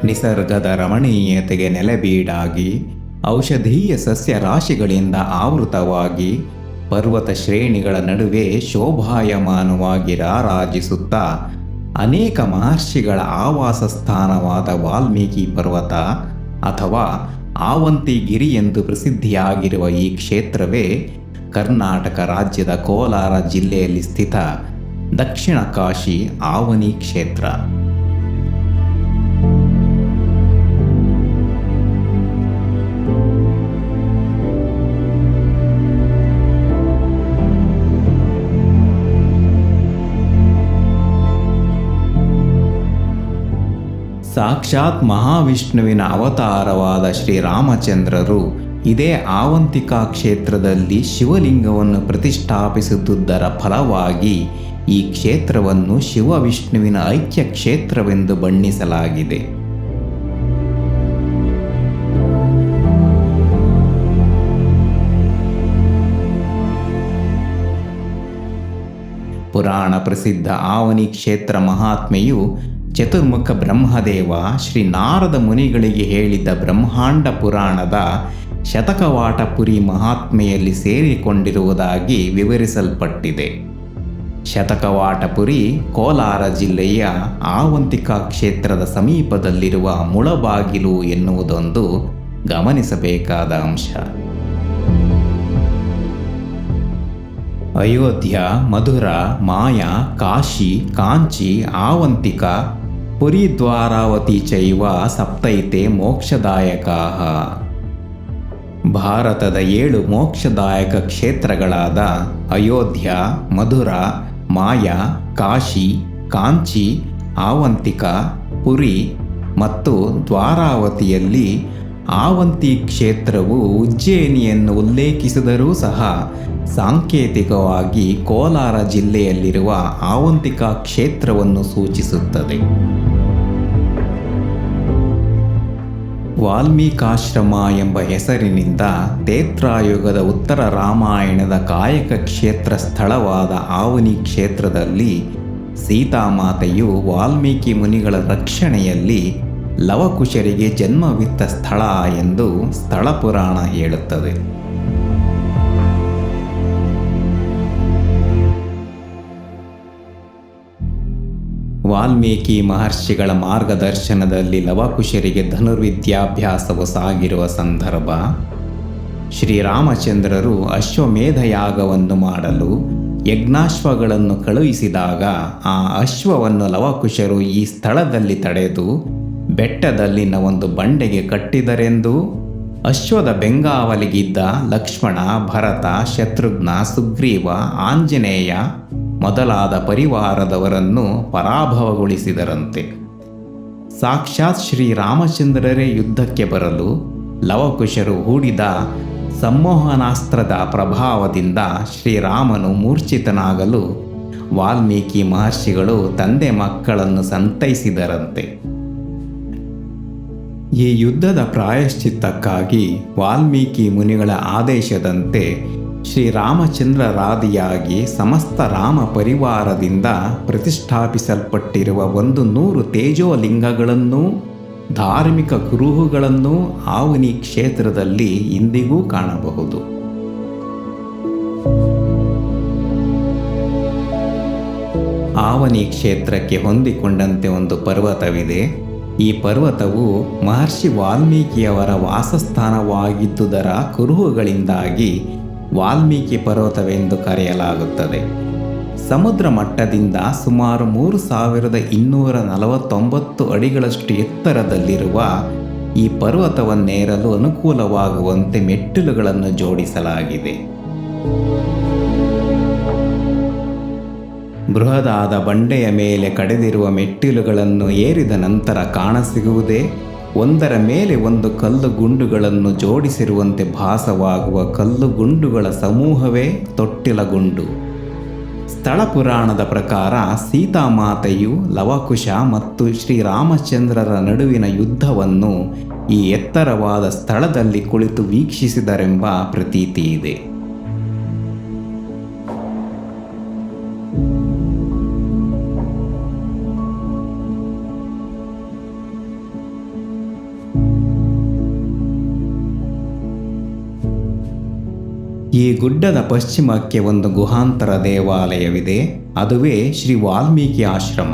ನಿಸರ್ಗದ ರಮಣೀಯತೆಗೆ ನೆಲೆಬೀಡಾಗಿ ಔಷಧೀಯ ಸಸ್ಯ ರಾಶಿಗಳಿಂದ ಆವೃತವಾಗಿ ಪರ್ವತ ಶ್ರೇಣಿಗಳ ನಡುವೆ ಶೋಭಾಯಮಾನವಾಗಿ ರಾರಾಜಿಸುತ್ತಾ ಅನೇಕ ಮಹರ್ಷಿಗಳ ಆವಾಸ ಸ್ಥಾನವಾದ ವಾಲ್ಮೀಕಿ ಪರ್ವತ ಅಥವಾ ಆವಂತಿಗಿರಿ ಎಂದು ಪ್ರಸಿದ್ಧಿಯಾಗಿರುವ ಈ ಕ್ಷೇತ್ರವೇ ಕರ್ನಾಟಕ ರಾಜ್ಯದ ಕೋಲಾರ ಜಿಲ್ಲೆಯಲ್ಲಿ ಸ್ಥಿತ ದಕ್ಷಿಣ ಕಾಶಿ ಆವನಿ ಕ್ಷೇತ್ರ. ಸಾಕ್ಷಾತ್ ಮಹಾವಿಷ್ಣುವಿನ ಅವತಾರವಾದ ಶ್ರೀರಾಮಚಂದ್ರರು ಇದೇ ಆವಂತಿಕಾ ಕ್ಷೇತ್ರದಲ್ಲಿ ಶಿವಲಿಂಗವನ್ನು ಪ್ರತಿಷ್ಠಾಪಿಸಿದುದರ ಫಲವಾಗಿ ಈ ಕ್ಷೇತ್ರವನ್ನು ಶಿವವಿಷ್ಣುವಿನ ಐಕ್ಯ ಕ್ಷೇತ್ರವೆಂದು ಬಣ್ಣಿಸಲಾಗಿದೆ. ಪುರಾಣ ಪ್ರಸಿದ್ಧ ಆವನಿ ಕ್ಷೇತ್ರ ಮಹಾತ್ಮೆಯು ಚತುರ್ಮುಖ ಬ್ರಹ್ಮದೇವ ಶ್ರೀ ನಾರದ ಮುನಿಗಳಿಗೆ ಹೇಳಿದ್ದ ಬ್ರಹ್ಮಾಂಡ ಪುರಾಣದ ಶತಕವಾಟಪುರಿ ಮಹಾತ್ಮೆಯಲ್ಲಿ ಸೇರಿಕೊಂಡಿರುವುದಾಗಿ ವಿವರಿಸಲ್ಪಟ್ಟಿದೆ. ಶತಕವಾಟಪುರಿ ಕೋಲಾರ ಜಿಲ್ಲೆಯ ಆವಂತಿಕಾ ಕ್ಷೇತ್ರದ ಸಮೀಪದಲ್ಲಿರುವ ಮುಳಬಾಗಿಲು ಎನ್ನುವುದೊಂದು ಗಮನಿಸಬೇಕಾದ ಅಂಶ. ಅಯೋಧ್ಯ, ಮಧುರ, ಮಾಯಾ, ಕಾಶಿ, ಕಾಂಚಿ, ಆವಂತಿಕ, ಪುರಿ, ದ್ವಾರಾವತಿ ಚೈವ ಸಪ್ತೈತೆ ಮೋಕ್ಷದಾಯಕಾಃ. ಭಾರತದ 7 ಮೋಕ್ಷದಾಯಕ ಕ್ಷೇತ್ರಗಳಾದ ಅಯೋಧ್ಯ, ಮಧುರ, ಮಾಯಾ, ಕಾಶಿ, ಕಾಂಚಿ, ಆವಂತಿಕ, ಪುರಿ ಮತ್ತು ದ್ವಾರಾವತಿಯಲ್ಲಿ ಆವಂತಿ ಕ್ಷೇತ್ರವು ಉಜ್ಜಯಿನಿಯನ್ನು ಉಲ್ಲೇಖಿಸಿದರೂ ಸಹ ಸಾಂಕೇತಿಕವಾಗಿ ಕೋಲಾರ ಜಿಲ್ಲೆಯಲ್ಲಿರುವ ಆವಂತಿಕಾ ಕ್ಷೇತ್ರವನ್ನು ಸೂಚಿಸುತ್ತದೆ. ವಾಲ್ಮೀಕಾಶ್ರಮ ಎಂಬ ಹೆಸರಿನಿಂದ ತೇತ್ರಾಯುಗದ ಉತ್ತರ ರಾಮಾಯಣದ ಕಾಯಕ ಕ್ಷೇತ್ರ ಸ್ಥಳವಾದ ಆವನಿ ಕ್ಷೇತ್ರದಲ್ಲಿ ಸೀತಾಮಾತೆಯು ವಾಲ್ಮೀಕಿ ಮುನಿಗಳ ರಕ್ಷಣೆಯಲ್ಲಿ ಲವಕುಶರಿಗೆ ಜನ್ಮವಿತ್ತ ಸ್ಥಳ ಎಂದು ಸ್ಥಳ ಪುರಾಣ ಹೇಳುತ್ತದೆ. ವಾಲ್ಮೀಕಿ ಮಹರ್ಷಿಗಳ ಮಾರ್ಗದರ್ಶನದಲ್ಲಿ ಲವಕುಶರಿಗೆ ಧನುರ್ವಿದ್ಯಾಭ್ಯಾಸವು ಸಾಗಿರುವ ಸಂದರ್ಭ ಶ್ರೀರಾಮಚಂದ್ರರು ಅಶ್ವಮೇಧ ಯಾಗವನ್ನು ಮಾಡಲು ಯಜ್ಞಾಶ್ವಗಳನ್ನು ಕಳುಹಿಸಿದಾಗ ಆ ಅಶ್ವವನ್ನು ಲವಕುಶರು ಈ ಸ್ಥಳದಲ್ಲಿ ತಡೆದು ಬೆಟ್ಟದಲ್ಲಿನ ಒಂದು ಬಂಡೆಗೆ ಕಟ್ಟಿದರೆಂದು ಅಶ್ವದ ಬೆಂಗಾವಲಿಗಿದ್ದ ಲಕ್ಷ್ಮಣ, ಭರತ, ಶತ್ರುಘ್ನ, ಸುಗ್ರೀವ, ಆಂಜನೇಯ ಮೊದಲಾದ ಪರಿವಾರದವರನ್ನು ಪರಾಭವಗೊಳಿಸಿದರಂತೆ. ಸಾಕ್ಷಾತ್ ಶ್ರೀರಾಮಚಂದ್ರರೇ ಯುದ್ಧಕ್ಕೆ ಬರಲು ಲವಕುಶರು ಹೂಡಿದ ಸಂಮೋಹನಾಸ್ತ್ರದ ಪ್ರಭಾವದಿಂದ ಶ್ರೀರಾಮನು ಮೂರ್ಛಿತನಾಗಲು ವಾಲ್ಮೀಕಿ ಮಹರ್ಷಿಗಳು ತಂದೆ ಮಕ್ಕಳನ್ನು ಸಂತೈಸಿದರಂತೆ. ಈ ಯುದ್ಧದ ಪ್ರಾಯಶ್ಚಿತ್ತಕ್ಕಾಗಿ ವಾಲ್ಮೀಕಿ ಮುನಿಗಳ ಆದೇಶದಂತೆ ಶ್ರೀರಾಮಚಂದ್ರರಾದಿಯಾಗಿ ಸಮಸ್ತ ರಾಮ ಪರಿವಾರದಿಂದ ಪ್ರತಿಷ್ಠಾಪಿಸಲ್ಪಟ್ಟಿರುವ 100 ತೇಜೋಲಿಂಗಗಳನ್ನೂ ಧಾರ್ಮಿಕ ಕುರುಹುಗಳನ್ನು ಆವನಿ ಕ್ಷೇತ್ರದಲ್ಲಿ ಇಂದಿಗೂ ಕಾಣಬಹುದು. ಆವನಿ ಕ್ಷೇತ್ರಕ್ಕೆ ಹೊಂದಿಕೊಂಡಂತೆ ಒಂದು ಪರ್ವತವಿದೆ. ಈ ಪರ್ವತವು ಮಹರ್ಷಿ ವಾಲ್ಮೀಕಿಯವರ ವಾಸಸ್ಥಾನವಾಗಿದ್ದುದರ ಕುರುಹುಗಳಿಂದಾಗಿ ವಾಲ್ಮೀಕಿ ಪರ್ವತವೆಂದು ಕರೆಯಲಾಗುತ್ತದೆ. ಸಮುದ್ರ ಮಟ್ಟದಿಂದ ಸುಮಾರು 3249 ಅಡಿಗಳಷ್ಟು ಎತ್ತರದಲ್ಲಿರುವ ಈ ಪರ್ವತವನ್ನೇರಲು ಅನುಕೂಲವಾಗುವಂತೆ ಮೆಟ್ಟಿಲುಗಳನ್ನು ಜೋಡಿಸಲಾಗಿದೆ. ಬೃಹದಾದ ಬಂಡೆಯ ಮೇಲೆ ಕಡೆದಿರುವ ಮೆಟ್ಟಿಲುಗಳನ್ನು ಏರಿದ ನಂತರ ಕಾಣಸಿಗುವುದೇ ಒಂದರ ಮೇಲೆ ಒಂದು ಕಲ್ಲು ಗುಂಡುಗಳನ್ನು ಜೋಡಿಸಿರುವಂತೆ ಭಾಸವಾಗುವ ಕಲ್ಲು ಗುಂಡುಗಳ ಸಮೂಹವೇ ತೊಟ್ಟಿಲಗುಂಡು. ಸ್ಥಳ ಪುರಾಣದ ಪ್ರಕಾರ ಸೀತಾಮಾತೆಯು ಲವಕುಶ ಮತ್ತು ಶ್ರೀರಾಮಚಂದ್ರರ ನಡುವಿನ ಯುದ್ಧವನ್ನು ಈ ಎತ್ತರವಾದ ಸ್ಥಳದಲ್ಲಿ ಕುಳಿತು ವೀಕ್ಷಿಸಿದರೆಂಬ ಪ್ರತೀತಿ ಇದೆ. ಈ ಗುಡ್ಡದ ಪಶ್ಚಿಮಕ್ಕೆ ಒಂದು ಗುಹಾಂತರ ದೇವಾಲಯವಿದೆ. ಅದುವೇ ಶ್ರೀ ವಾಲ್ಮೀಕಿ ಆಶ್ರಮ.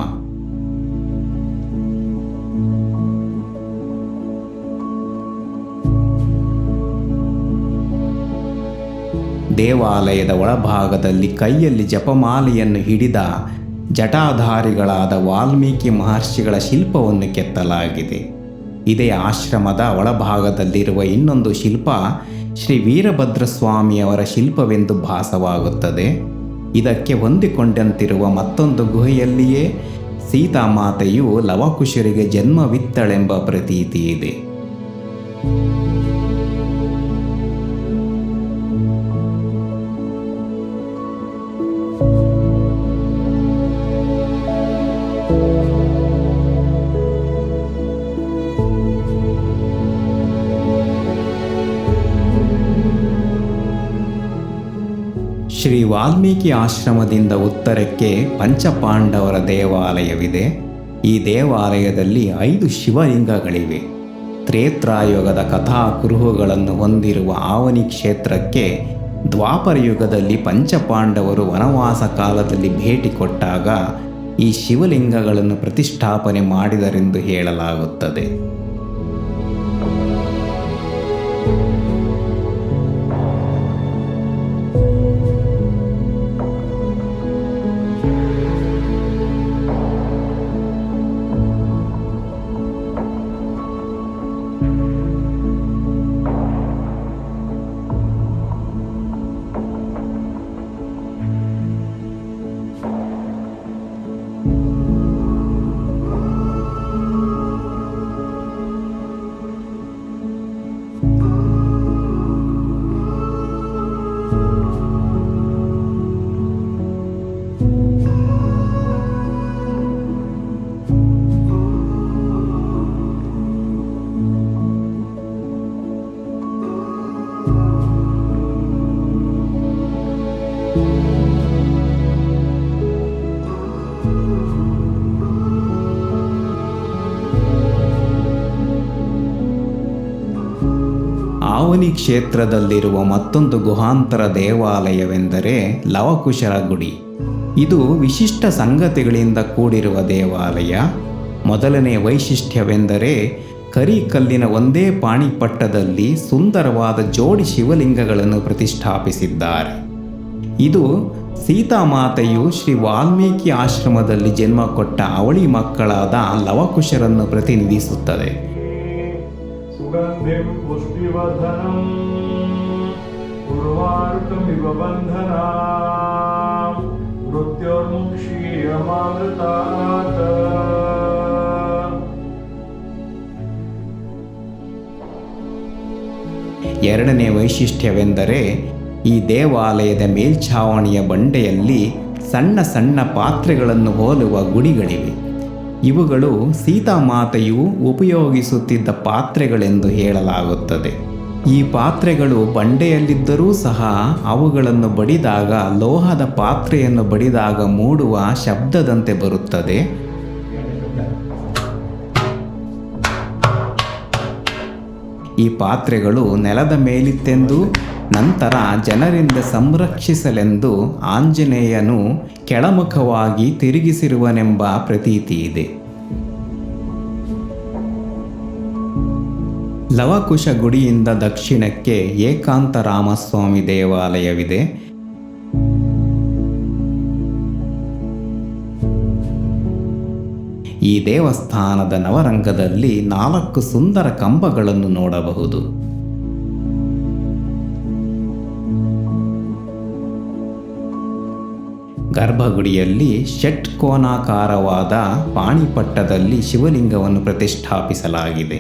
ದೇವಾಲಯದ ಒಳಭಾಗದಲ್ಲಿ ಕೈಯಲ್ಲಿ ಜಪಮಾಲೆಯನ್ನು ಹಿಡಿದ ಜಟಾಧಾರಿಗಳಾದ ವಾಲ್ಮೀಕಿ ಮಹರ್ಷಿಗಳ ಶಿಲ್ಪವನ್ನು ಕೆತ್ತಲಾಗಿದೆ. ಇದೇ ಆಶ್ರಮದ ಒಳಭಾಗದಲ್ಲಿರುವ ಇನ್ನೊಂದು ಶಿಲ್ಪ ಶ್ರೀ ವೀರಭದ್ರಸ್ವಾಮಿಯವರ ಶಿಲ್ಪವೆಂದು ಭಾಸವಾಗುತ್ತದೆ. ಇದಕ್ಕೆ ಹೊಂದಿಕೊಂಡಂತಿರುವ ಮತ್ತೊಂದು ಗುಹೆಯಲ್ಲಿಯೇ ಸೀತಾಮಾತೆಯು ಲವಕುಶರಿಗೆ ಜನ್ಮವಿತ್ತಳೆಂಬ ಪ್ರತೀತಿ ಇದೆ. ಶ್ರೀ ವಾಲ್ಮೀಕಿ ಆಶ್ರಮದಿಂದ ಉತ್ತರಕ್ಕೆ ಪಂಚಪಾಂಡವರ ದೇವಾಲಯವಿದೆ. ಈ ದೇವಾಲಯದಲ್ಲಿ 5 ಶಿವಲಿಂಗಗಳಿವೆ. ತ್ರೇತಾಯುಗದ ಕಥಾಕುರುಹುಗಳನ್ನು ಹೊಂದಿರುವ ಆವನಿ ಕ್ಷೇತ್ರಕ್ಕೆ ದ್ವಾಪರ ಯುಗದಲ್ಲಿ ಪಂಚಪಾಂಡವರು ವನವಾಸ ಕಾಲದಲ್ಲಿ ಭೇಟಿ ಕೊಟ್ಟಾಗ ಈ ಶಿವಲಿಂಗಗಳನ್ನು ಪ್ರತಿಷ್ಠಾಪನೆ ಮಾಡಿದರೆಂದು ಹೇಳಲಾಗುತ್ತದೆ. ಆವನಿ ಕ್ಷೇತ್ರದಲ್ಲಿರುವ ಮತ್ತೊಂದು ಗುಹಾಂತರ ದೇವಾಲಯವೆಂದರೆ ಲವಕುಶರ ಗುಡಿ. ಇದು ವಿಶಿಷ್ಟ ಸಂಗತಿಗಳಿಂದ ಕೂಡಿರುವ ದೇವಾಲಯ. ಮೊದಲನೇ ವೈಶಿಷ್ಟ್ಯವೆಂದರೆ ಕರಿಕಲ್ಲಿನ ಒಂದೇ ಪಾಣಿಪಟ್ಟದಲ್ಲಿ ಸುಂದರವಾದ ಜೋಡಿ ಶಿವಲಿಂಗಗಳನ್ನು ಪ್ರತಿಷ್ಠಾಪಿಸಿದ್ದಾರೆ. ಇದು ಸೀತಾಮಾತೆಯು ಶ್ರೀ ವಾಲ್ಮೀಕಿ ಆಶ್ರಮದಲ್ಲಿ ಜನ್ಮ ಕೊಟ್ಟ ಅವಳಿ ಮಕ್ಕಳಾದ ಲವಕುಶರನ್ನು ಪ್ರತಿನಿಧಿಸುತ್ತದೆ. ಸುಗಂಧಿಂ ಪುಷ್ಟಿವರ್ಧನಂ ಉರ್ವಾರುಕಮಿವ ಬಂಧನಾಂ ಮೃತ್ಯೋರ್ಮುಕ್ಷೀಯಮಾಮೃತಾತ್. ಎರಡನೇ ವೈಶಿಷ್ಟ್ಯವೆಂದರೆ ಈ ದೇವಾಲಯದ ಮೇಲ್ಛಾವಣಿಯ ಬಂಡೆಯಲ್ಲಿ ಸಣ್ಣ ಸಣ್ಣ ಪಾತ್ರೆಗಳನ್ನು ಹೋಲುವ ಗುಡಿಗಳಿವೆ. ಇವುಗಳು ಸೀತಾಮಾತೆಯು ಉಪಯೋಗಿಸುತ್ತಿದ್ದ ಪಾತ್ರೆಗಳೆಂದು ಹೇಳಲಾಗುತ್ತದೆ. ಈ ಪಾತ್ರೆಗಳು ಬಂಡೆಯಲ್ಲಿದ್ದರೂ ಸಹ ಅವುಗಳನ್ನು ಬಡಿದಾಗ ಲೋಹದ ಪಾತ್ರೆಯನ್ನು ಬಡಿದಾಗ ಮೂಡುವ ಶಬ್ದದಂತೆ ಬರುತ್ತದೆ. ಈ ಪಾತ್ರೆಗಳು ನೆಲದ ಮೇಲಿತ್ತೆಂದು ನಂತರ ಜನರಿಂದ ಸಂರಕ್ಷಿಸಲೆಂದು ಆಂಜನೇಯನು ಕೆಳಮುಖವಾಗಿ ತಿರುಗಿಸಿರುವನೆಂಬ ಪ್ರತೀತಿ ಇದೆ. ಲವಕುಶ ಗುಡಿಯಿಂದ ದಕ್ಷಿಣಕ್ಕೆ ಏಕಾಂತರಾಮಸ್ವಾಮಿ ದೇವಾಲಯವಿದೆ. ಈ ದೇವಸ್ಥಾನದ ನವರಂಗದಲ್ಲಿ 4 ಸುಂದರ ಕಂಬಗಳನ್ನು ನೋಡಬಹುದು. ಗರ್ಭಗುಡಿಯಲ್ಲಿ ಷಟ್ಕೋನಾಕಾರವಾದ ಪಾಣಿಪಟ್ಟದಲ್ಲಿ ಶಿವಲಿಂಗವನ್ನು ಪ್ರತಿಷ್ಠಾಪಿಸಲಾಗಿದೆ.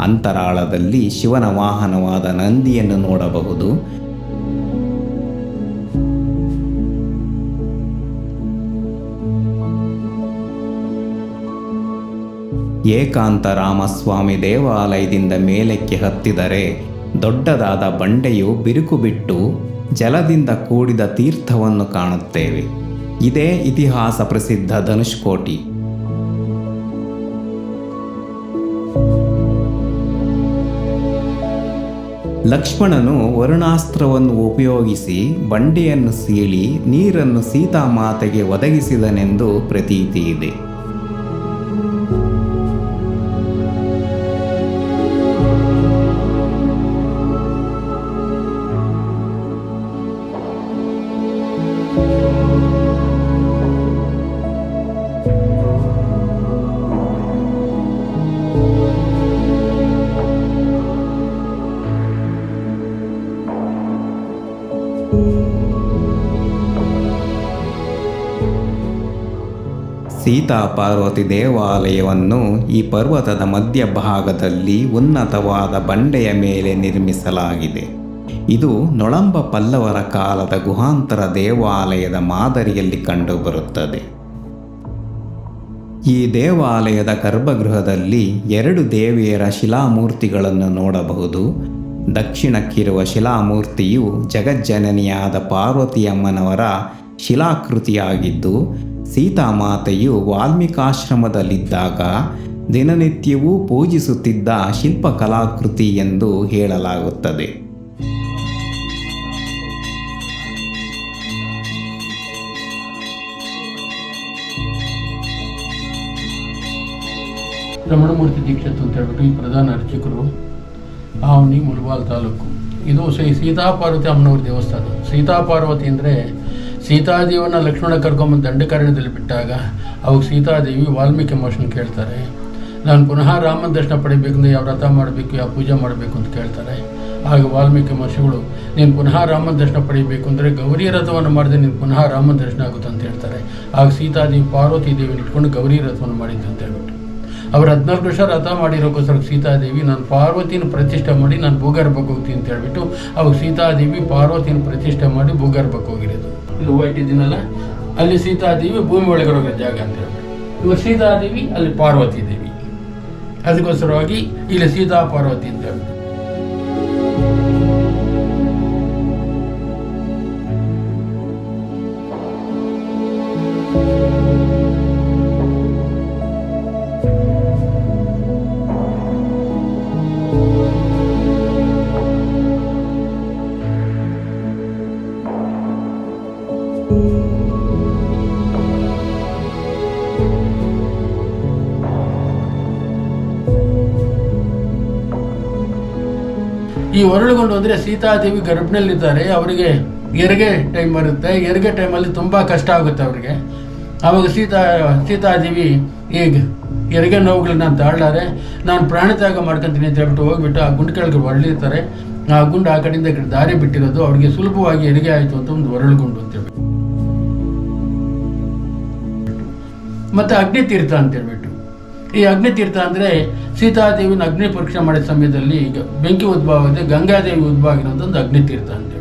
ಅಂತರಾಳದಲ್ಲಿ ಶಿವನ ವಾಹನವಾದ ನಂದಿಯನ್ನು ನೋಡಬಹುದು. ಏಕಾಂತರಾಮಸ್ವಾಮಿ ದೇವಾಲಯದಿಂದ ಮೇಲಕ್ಕೆ ಹತ್ತಿದರೆ ದೊಡ್ಡದಾದ ಬಂಡೆಯು ಬಿರುಕು ಬಿಟ್ಟು ಜಲದಿಂದ ಕೂಡಿದ ತೀರ್ಥವನ್ನು ಕಾಣುತ್ತೇವೆ. ಇದೇ ಇತಿಹಾಸ ಪ್ರಸಿದ್ಧ ಧನುಷ್ಕೋಟಿ. ಲಕ್ಷ್ಮಣನು ವರುಣಾಸ್ತ್ರವನ್ನು ಉಪಯೋಗಿಸಿ ಬಂಡೆಯನ್ನು ಸೀಳಿ ನೀರನ್ನು ಸೀತಾಮಾತೆಗೆ ಒದಗಿಸಿದನೆಂದು ಪ್ರತೀತಿ ಇದೆ. ಸೀತಾ ಪಾರ್ವತಿ ದೇವಾಲಯವನ್ನು ಈ ಪರ್ವತದ ಮಧ್ಯಭಾಗದಲ್ಲಿ ಉನ್ನತವಾದ ಬಂಡೆಯ ಮೇಲೆ ನಿರ್ಮಿಸಲಾಗಿದೆ. ಇದು ನೊಳಂಬ ಪಲ್ಲವರ ಕಾಲದ ಗುಹಾಂತರ ದೇವಾಲಯದ ಮಾದರಿಯಲ್ಲಿ ಕಂಡುಬರುತ್ತದೆ. ಈ ದೇವಾಲಯದ ಗರ್ಭಗೃಹದಲ್ಲಿ 2 ದೇವಿಯರ ಶಿಲಾಮೂರ್ತಿಗಳನ್ನು ನೋಡಬಹುದು. ದಕ್ಷಿಣಕ್ಕಿರುವ ಶಿಲಾಮೂರ್ತಿಯು ಜಗಜ್ಜನನಿಯಾದ ಪಾರ್ವತಿಯಮ್ಮನವರ ಶಿಲಾಕೃತಿಯಾಗಿದ್ದು, ಸೀತಾಮಾತೆಯು ವಾಲ್ಮೀಕಾಶ್ರಮದಲ್ಲಿದ್ದಾಗ ದಿನನಿತ್ಯವೂ ಪೂಜಿಸುತ್ತಿದ್ದ ಶಿಲ್ಪಕಲಾಕೃತಿ ಎಂದು ಹೇಳಲಾಗುತ್ತದೆ. ರಮಣಮೂರ್ತಿ ದೀಕ್ಷಿತ್ ಅಂತ ಹೇಳ್ಬಿಟ್ಟು ಈ ಪ್ರಧಾನ ಅರ್ಚಕರು, ಆವನಿ, ಮುಳಬಾಲ್ ತಾಲೂಕು. ಇದು ಸೀತಾಪಾರ್ವತಿ ಅಮ್ಮನವ್ರ ದೇವಸ್ಥಾನ. ಸೀತಾಪಾರ್ವತಿ ಅಂದರೆ ಸೀತಾದೇವಿಯನ್ನು ಲಕ್ಷ್ಮಣ ಕರ್ಕೊಂಬಂದು ದಂಡಕಾರಣ್ಯದಲ್ಲಿ ಬಿಟ್ಟಾಗ ಅವಾಗ ಸೀತಾದೇವಿ ವಾಲ್ಮೀಕಿ ಮಹರ್ಷಿನ ಕೇಳ್ತಾರೆ, ನಾನು ಪುನಃ ರಾಮನ ದರ್ಶನ ಪಡಿಬೇಕಂದ್ರೆ ಯಾವ ವ್ರತ ಮಾಡಬೇಕು, ಯಾವ ಪೂಜೆ ಮಾಡಬೇಕು ಅಂತ ಕೇಳ್ತಾರೆ. ಆಗ ವಾಲ್ಮೀಕಿ ಮಹರ್ಷಿಗಳು, ನೀನು ಪುನಃ ರಾಮನ ದರ್ಶನ ಪಡಿಬೇಕು ಅಂದರೆ ಗೌರಿ ರಥವನ್ನು ಮಾಡಿದ್ರೆ ನೀನು ಪುನಃ ರಾಮನ ದರ್ಶನ ಆಗುತ್ತೆ ಅಂತ ಹೇಳ್ತಾರೆ. ಆಗ ಸೀತಾದೇವಿ ಪಾರ್ವತಿ ದೇವಿನ ಇಟ್ಕೊಂಡು ಗೌರಿ ರಥವನ್ನು ಮಾಡಿದ್ದು ಅಂತ ಹೇಳ್ಬಿಟ್ಟು ಅವರು 14 ವರ್ಷ ರಥ ಮಾಡಿರೋಕ್ಕೋಸ್ಕರ ಸೀತಾದೇವಿ ನಾನು ಪಾರ್ವತಿನ ಪ್ರತಿಷ್ಠೆ ಮಾಡಿ ನಾನು ಭೂಗರ್ಭಕ್ಕೆ ಹೋಗ್ತೀನಿ ಅಂತ ಹೇಳ್ಬಿಟ್ಟು ಅವಾಗ ಸೀತಾದೇವಿ ಪಾರ್ವತಿನ ಪ್ರತಿಷ್ಠೆ ಮಾಡಿ ಭೂಗರ್ಭಕ್ಕೆ ಹೋಗಿರೋದು. ಇಲ್ಲಿ ವೈಟ್ ಇದ್ದೀನಲ್ಲ, ಅಲ್ಲಿ ಸೀತಾದೇವಿ ಭೂಮಿ ಒಳಗಡೆ ಹೋಗೋ ಜಾಗ ಅಂತ ಹೇಳ್ಬಿಟ್ಟು ಇವಾಗ ಸೀತಾದೇವಿ, ಅಲ್ಲಿ ಪಾರ್ವತಿ ದೇವಿ. ಅದಕ್ಕೋಸ್ಕರವಾಗಿ ಇಲ್ಲಿ ಸೀತಾ ಪಾರ್ವತಿ ಅಂತ ಹೇಳ್ಬಿಟ್ಟು. ಈ ಹೊರಳುಗೊಂಡು ಅಂದರೆ ಸೀತಾದೇವಿ ಗರ್ಭನಲ್ಲಿದ್ದಾರೆ, ಅವರಿಗೆ ಹೆರಿಗೆ ಟೈಮ್ ಬರುತ್ತೆ. ಹೆರಿಗೆ ಟೈಮಲ್ಲಿ ತುಂಬ ಕಷ್ಟ ಆಗುತ್ತೆ ಅವರಿಗೆ. ಆವಾಗ ಸೀತಾದೇವಿ ಈಗ ಹೆರಿಗೆ ನೋವುಗಳನ್ನ ತಾಳಾರೆ, ನಾನು ಪ್ರಾಣತ್ಯಾಗ ಮಾಡ್ಕೊತೀನಿ ಅಂತ ಹೇಳ್ಬಿಟ್ಟು ಹೋಗ್ಬಿಟ್ಟು ಆ ಗುಂಡು ಕೆಳಗೆ ಹೊರಳಿರ್ತಾರೆ. ಆ ಗುಂಡು ಆ ಕಡೆಯಿಂದ ಈ ಕಡೆ ದಾರಿ ಬಿಟ್ಟಿರೋದು, ಅವ್ರಿಗೆ ಸುಲಭವಾಗಿ ಹೆರಿಗೆ ಆಯಿತು ಅಂತ ಒಂದು ಹೊರಳುಗುಂಡು ಅಂತೇಳಿ. ಮತ್ತು ಅಗ್ನಿತೀರ್ಥ ಅಂತೇಳ್ಬಿಟ್ಟು, ಈ ಅಗ್ನಿತೀರ್ಥ ಅಂದರೆ ಸೀತಾದೇವಿನ ಅಗ್ನಿ ಪರೀಕ್ಷೆ ಮಾಡಿದ ಸಮಯದಲ್ಲಿ ಈಗ ಬೆಂಕಿ ಉದ್ಭವ ಆಗಿದೆ, ಗಂಗಾದೇವಿ ಉದ್ಭವ ಆಗಿರೋದೊಂದು ಅಗ್ನಿತೀರ್ಥ ಅಂತ.